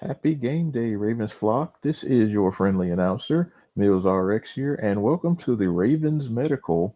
Happy game day, Ravens flock. This is your friendly announcer, Mills RX here, and welcome to the Ravens Medical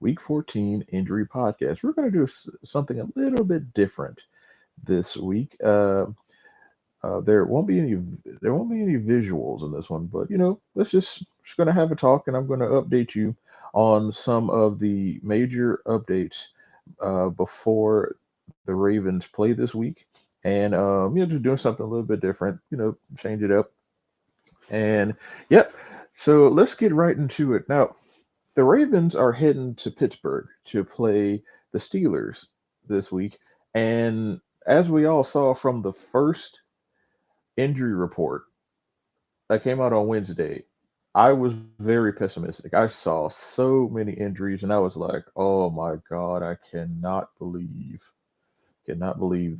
Week 14 Injury Podcast. We're going to do something a little bit different this week. There won't be any visuals in this one, but let's just going to have a talk, and I'm going to update you on some of the major updates before the Ravens play this week, and just doing something a little bit different. Change it up, and yep. So let's get right into it now. The Ravens are heading to Pittsburgh to play the Steelers this week, and as we all saw from the first injury report that came out on Wednesday, I was very pessimistic. I saw so many injuries, and I was like, "Oh my God, I cannot believe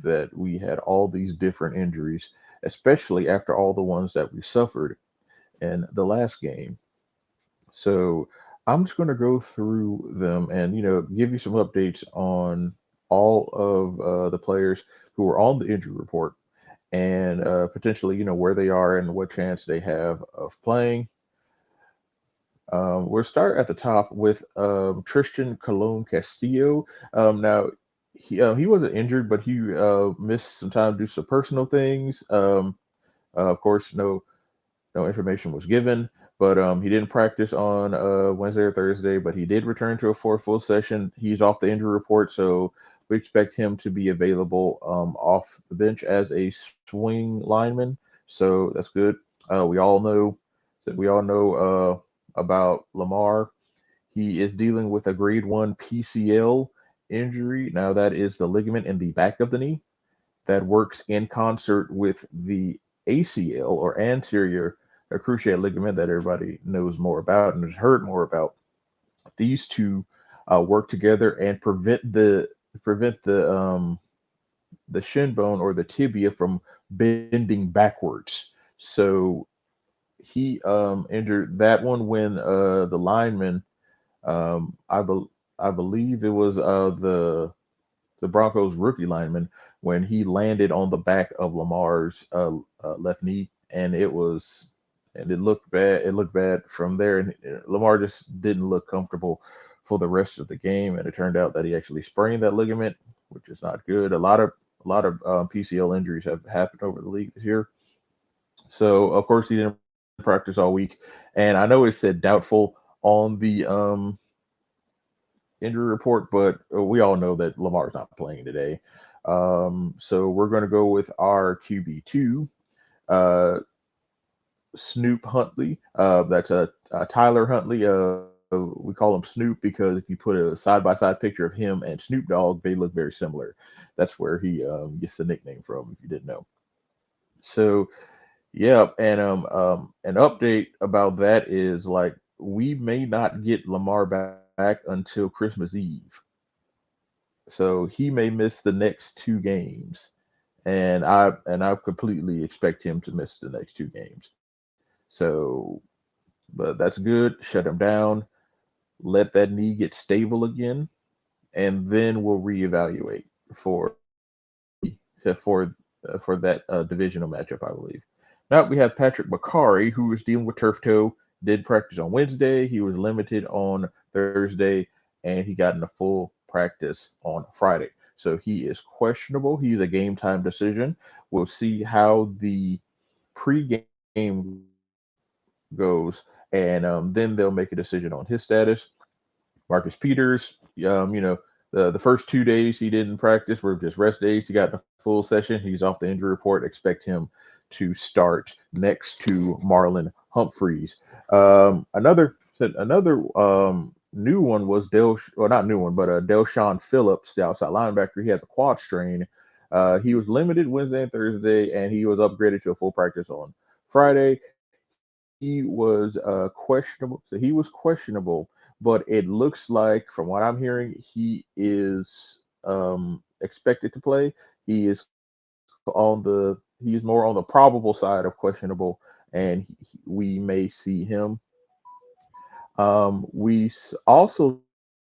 that we had all these different injuries, especially after all the ones that we suffered in the last game." So I'm just going to go through them and give you some updates on all of the players who were on the injury report and potentially where they are and what chance they have of playing. We'll start at the top with Tristan Colon Castillo. Now, he wasn't injured, but he missed some time due to some personal things. Of course, no information was given, but he didn't practice on Wednesday or Thursday, but he did return to a full session. He's off the injury report, so we expect him to be available off the bench as a swing lineman. So that's good. We all know about Lamar. He is dealing with a grade one PCL injury. Now that is the ligament in the back of the knee that works in concert with the ACL or anterior cruciate ligament that everybody knows more about and has heard more about. These two work together and prevent the shin bone or the tibia from bending backwards. So he injured that one when the lineman, um, I, bel I believe it was the Broncos rookie lineman when he landed on the back of Lamar's left knee, and it looked bad. It looked bad from there, and Lamar just didn't look comfortable for the rest of the game. And it turned out that he actually sprained that ligament, which is not good. A lot of PCL injuries have happened over the league this year. So of course he didn't practice all week, and I know it said doubtful on the injury report, but we all know that Lamar's not playing today. So we're going to go with our QB2, uh, Snoop Huntley. That's Tyler Huntley. We call him Snoop because if you put a side by side picture of him and Snoop Dogg, they look very similar. That's where he gets the nickname from, if you didn't know. So, yeah, and an update about that is like we may not get Lamar back until Christmas Eve. So he may miss the next two games, and I completely expect him to miss the next two games. So, but that's good. Shut him down. Let that knee get stable again, and then we'll reevaluate for for that divisional matchup, I believe. Now we have Patrick McCarry, who is dealing with turf toe. Did practice on Wednesday. He was limited on Thursday, and he got into full practice on Friday. So he is questionable. He's a game time decision. We'll see how the pregame goes, and then they'll make a decision on his status. Marcus Peters, the first 2 days he didn't practice were just rest days. He got in a full session. He's off the injury report. Expect him to start next to Marlon Humphreys. Another new one was well, not new one, but Delshawn Phillips, the outside linebacker. He has a quad strain. He was limited Wednesday and Thursday, and he was upgraded to a full practice on Friday. He was questionable. So he was questionable, but it looks like, from what I'm hearing, he is expected to play. He is he's more on the probable side of questionable, and we may see him. We also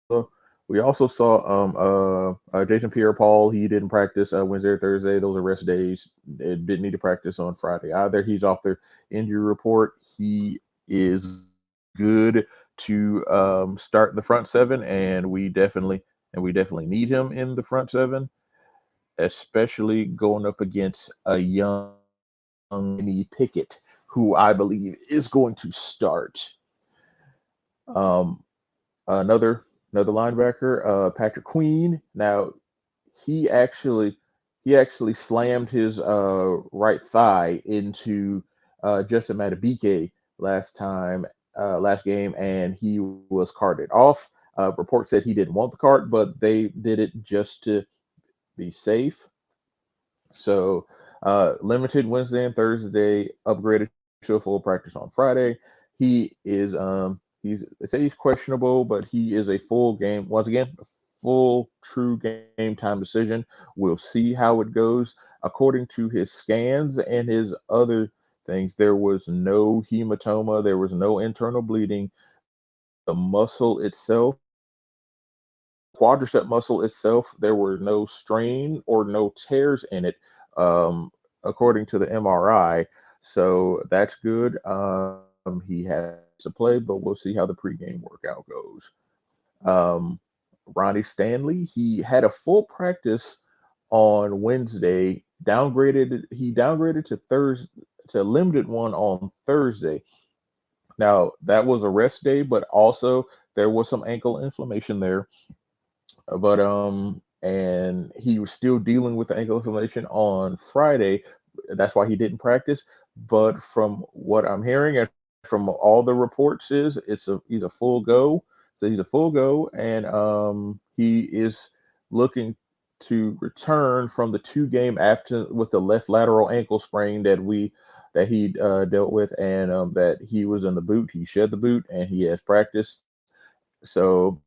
saw We also saw Jason Pierre-Paul. He didn't practice Wednesday or Thursday. Those are rest days. It didn't need to practice on Friday either. He's off the injury report. He is good to start in the front seven, and we definitely need him in the front seven, especially going up against a young Kenny Pickett, who I believe is going to start. Um, another linebacker, Patrick Queen. Now he actually he actually slammed his right thigh into Justin Matabike last game, and he was carted off. Report said he didn't want the cart, but they did it just to be safe. So limited Wednesday and Thursday, upgraded to a full practice on Friday. They say he's questionable, but he is a full game once again, a full true game time decision. We'll see how it goes. According to his scans and his other things, there was no hematoma, there was no internal bleeding. The muscle itself, quadricep muscle itself, there were no strain or no tears in it, um, according to the MRI. So that's good. He has to play, but we'll see how the pregame workout goes. Um, Ronnie Stanley, he had a full practice on Wednesday. He downgraded to Thursday to limited one on Thursday. Now that was a rest day, but also there was some ankle inflammation there, and he was still dealing with the ankle inflammation on Friday. That's why he didn't practice. But from what I'm hearing and from all the reports he's a full go. So he's a full go, and he is looking to return from the 2 game absence with the left lateral ankle sprain that he dealt with, and that he was in the boot. He shed the boot, and he has practiced. So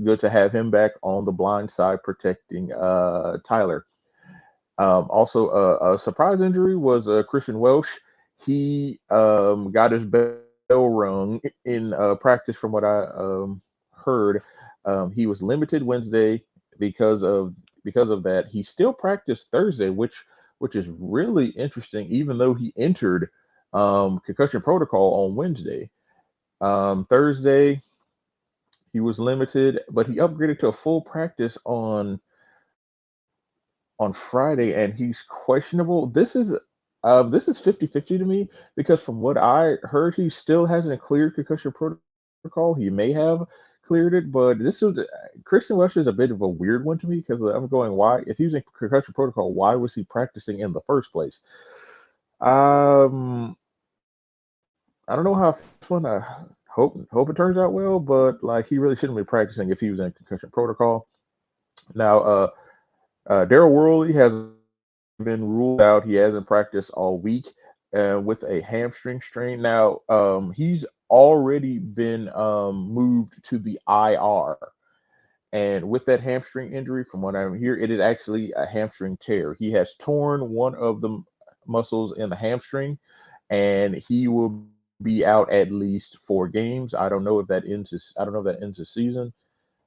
good to have him back on the blind side protecting Tyler. Also, a surprise injury was Christian Welsh. He got his bell rung in practice, from what I heard. He was limited Wednesday because of because of that. He still practiced Thursday, which is really interesting, even though he entered concussion protocol on Wednesday. Thursday, he was limited, but he upgraded to a full practice on Friday, and he's questionable. This is 50-50 to me, because from what I heard, he still hasn't cleared concussion protocol. He may have cleared it, but Christian West is a bit of a weird one to me, because I'm going, why? If he was in concussion protocol, why was he practicing in the first place? Um, I don't know how this one. Hope it turns out well, but like he really shouldn't be practicing if he was in concussion protocol. Now, Daryl Worley has been ruled out. He hasn't practiced all week with a hamstring strain. Now, he's already been moved to the IR. And with that hamstring injury, from what I'm hear, it is actually a hamstring tear. He has torn one of the muscles in the hamstring, and he will be out at least 4 games. I don't know if that ends the season.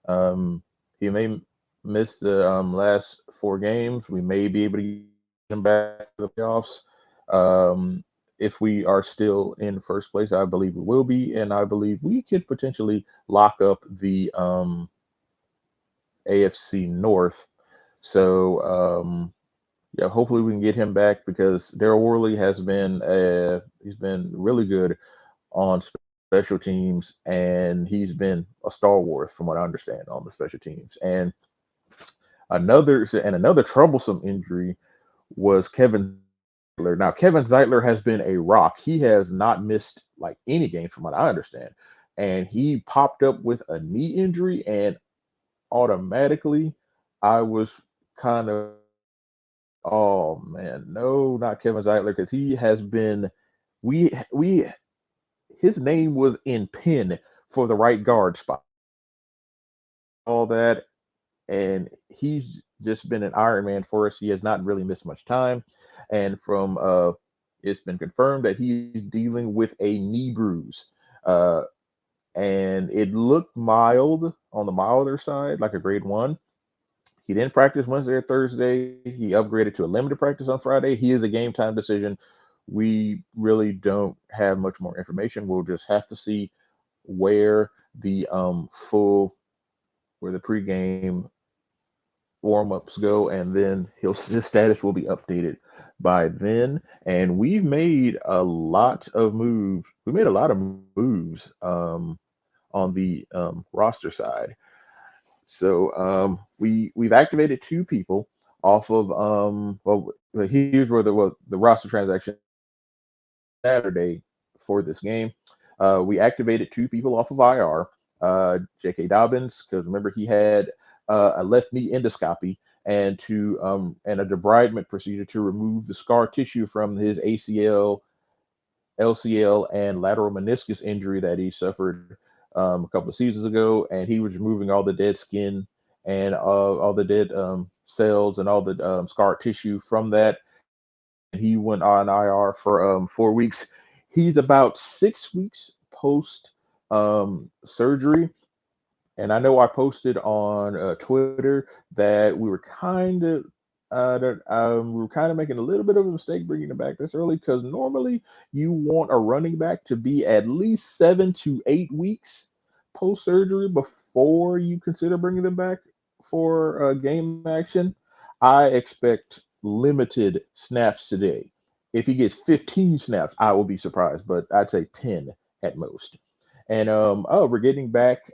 Um, he may miss the last 4 games. We may be able to get him back for the playoffs. If we are still in first place, I believe we will be, and I believe we could potentially lock up the AFC North. So yeah, hopefully we can get him back, because Daryl Worley he's been really good on special teams, and he's been a stalwart from what I understand on the special teams. And another troublesome injury was Kevin Zeitler. Now, Kevin Zeitler has been a rock. He has not missed like any games from what I understand, and he popped up with a knee injury, and automatically I was kind of, oh man, no, not Kevin Zeitler, because he has been we his name was in pin for the right guard spot, all that, and he's just been an Iron Man for us. He has not really missed much time, and from it's been confirmed that he's dealing with a knee bruise. Uh, and it looked mild on the milder side, like a grade one. He didn't practice Wednesday or Thursday. He upgraded to a limited practice on Friday. He is a game time decision. We really don't have much more information. We'll just have to see where the full where the pregame warm-ups go, and then his status will be updated by then. And we've made a lot of moves. We made a lot of moves on the roster side. So we've activated two people off of here's where the roster transaction Saturday for this game. We activated two people off of IR. J.K. Dobbins, because remember he had a left knee endoscopy and a debridement procedure to remove the scar tissue from his ACL, LCL, and lateral meniscus injury that he suffered a couple of seasons ago, and he was removing all the dead skin and all the dead cells and all the scar tissue from that. And he went on IR for 4 weeks. He's about 6 weeks post surgery, and I know I posted on Twitter that we were kind of making a little bit of a mistake bringing him back this early, because normally you want a running back to be at least 7 to 8 weeks post surgery before you consider bringing them back for game action. I expect limited snaps today. If he gets 15 snaps, I will be surprised, but I'd say 10 at most. And we're getting back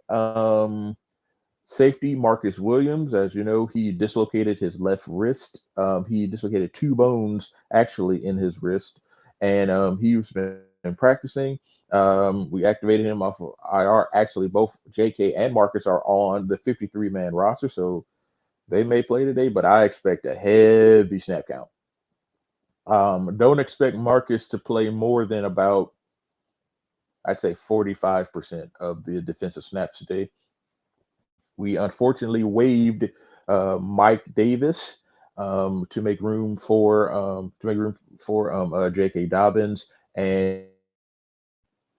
safety Marcus Williams. As you know, he dislocated his left wrist. He dislocated two bones actually in his wrist, and he's been practicing. We activated him off of IR. Actually, both JK and Marcus are on the 53-man roster, so they may play today, but I expect a heavy snap count. Don't expect Marcus to play more than about, I'd say, 45% of the defensive snaps today. We unfortunately waived Mike Davis to make room for J.K. Dobbins, and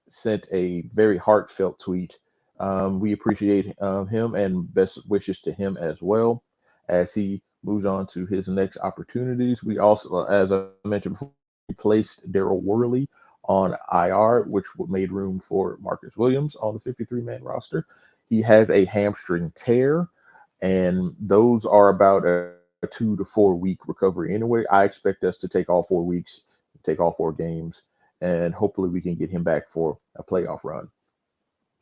sent a very heartfelt tweet. We appreciate him and best wishes to him as well as he moves on to his next opportunities. We also, as I mentioned before, replaced Daryl Worley on IR, which made room for Marcus Williams on the 53-man roster. He has a hamstring tear, and those are about a 2 to 4 week recovery anyway. I expect us to take all 4 weeks, take all four games, and hopefully we can get him back for a playoff run.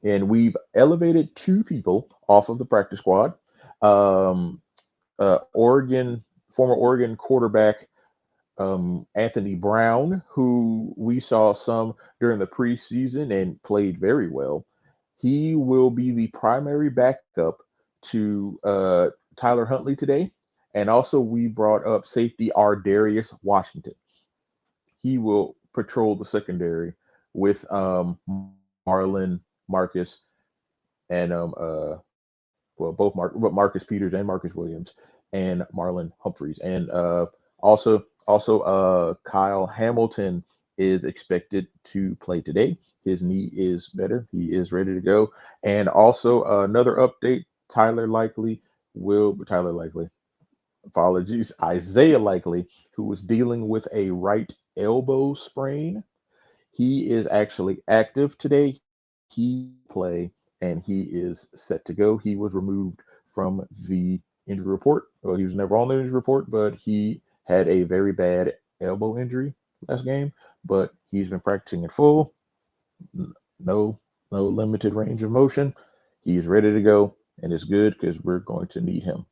And we've elevated two people off of the practice squad. Um, former Oregon quarterback Anthony Brown, who we saw some during the preseason and played very well. He will be the primary backup to Tyler Huntley today. And also, we brought up safety Ardarius Washington. He will patrol the secondary with Marlon, Marcus, and Marcus Peters and Marcus Williams and Marlon Humphreys, and Kyle Hamilton is expected to play today. His knee is better. He is ready to go. And also another update: Tyler Likely, apologies, Isaiah Likely, who was dealing with a right elbow sprain. He is actually active today. He play and he is set to go. He was removed from the injury report. Well, he was never on the injury report, but he had a very bad elbow injury last game. But he's been practicing in full. No, no limited range of motion. He's ready to go, and it's good because we're going to need him.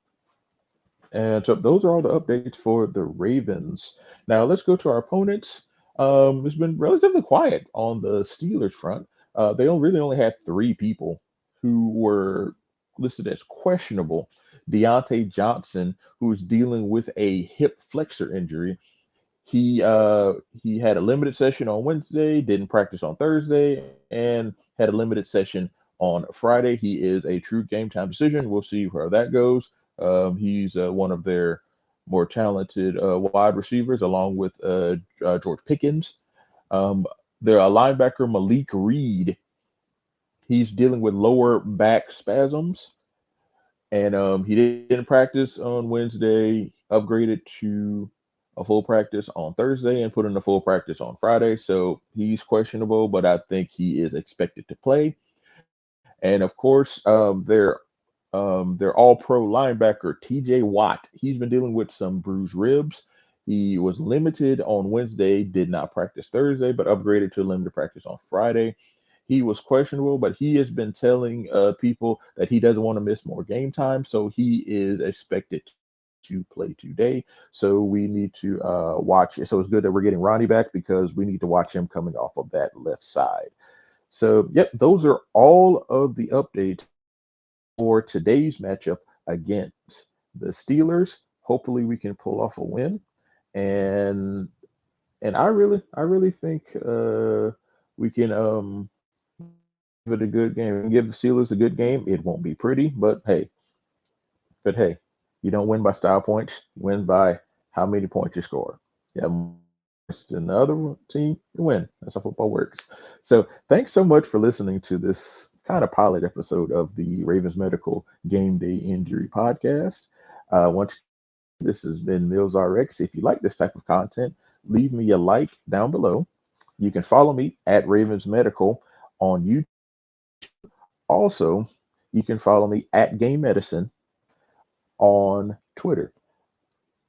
And so those are all the updates for the Ravens. Now let's go to our opponents. It's been relatively quiet on the Steelers front. They really only had three people who were listed as questionable. Deontay Johnson, who is dealing with a hip flexor injury. He had a limited session on Wednesday, didn't practice on Thursday, and had a limited session on Friday. He is a true game time decision. We'll see where that goes. He's one of their more talented wide receivers, along with George Pickens. Their linebacker Malik Reed He's dealing with lower back spasms, and he didn't practice on Wednesday. Upgraded to a full practice on Thursday and put in a full practice on Friday. So he's questionable, but I think he is expected to play. And of course, their All Pro linebacker T.J. Watt. He's been dealing with some bruised ribs. He was limited on Wednesday, did not practice Thursday, but upgraded to limited practice on Friday. He was questionable, but he has been telling people that he doesn't want to miss more game time, so he is expected to play today. So we need to watch it. So it's good that we're getting Ronnie back because we need to watch him coming off of that left side. So, yep, those are all of the updates for today's matchup against the Steelers. Hopefully, we can pull off a win, and I really think we can give it a good game. We can give the Steelers a good game. It won't be pretty, but hey, you don't win by style points. You win by how many points you score. You have more points than the other team, you win. That's how football works. So thanks so much for listening to this kind of pilot episode of the Ravens Medical Game Day Injury Podcast. Once again, this has been Mills RX. If you like this type of content, leave me a like down below. You can follow me at Ravens Medical on YouTube. Also, you can follow me at Game Medicine on Twitter.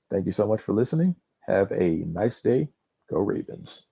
Thank you so much for listening. Have a nice day. Go Ravens.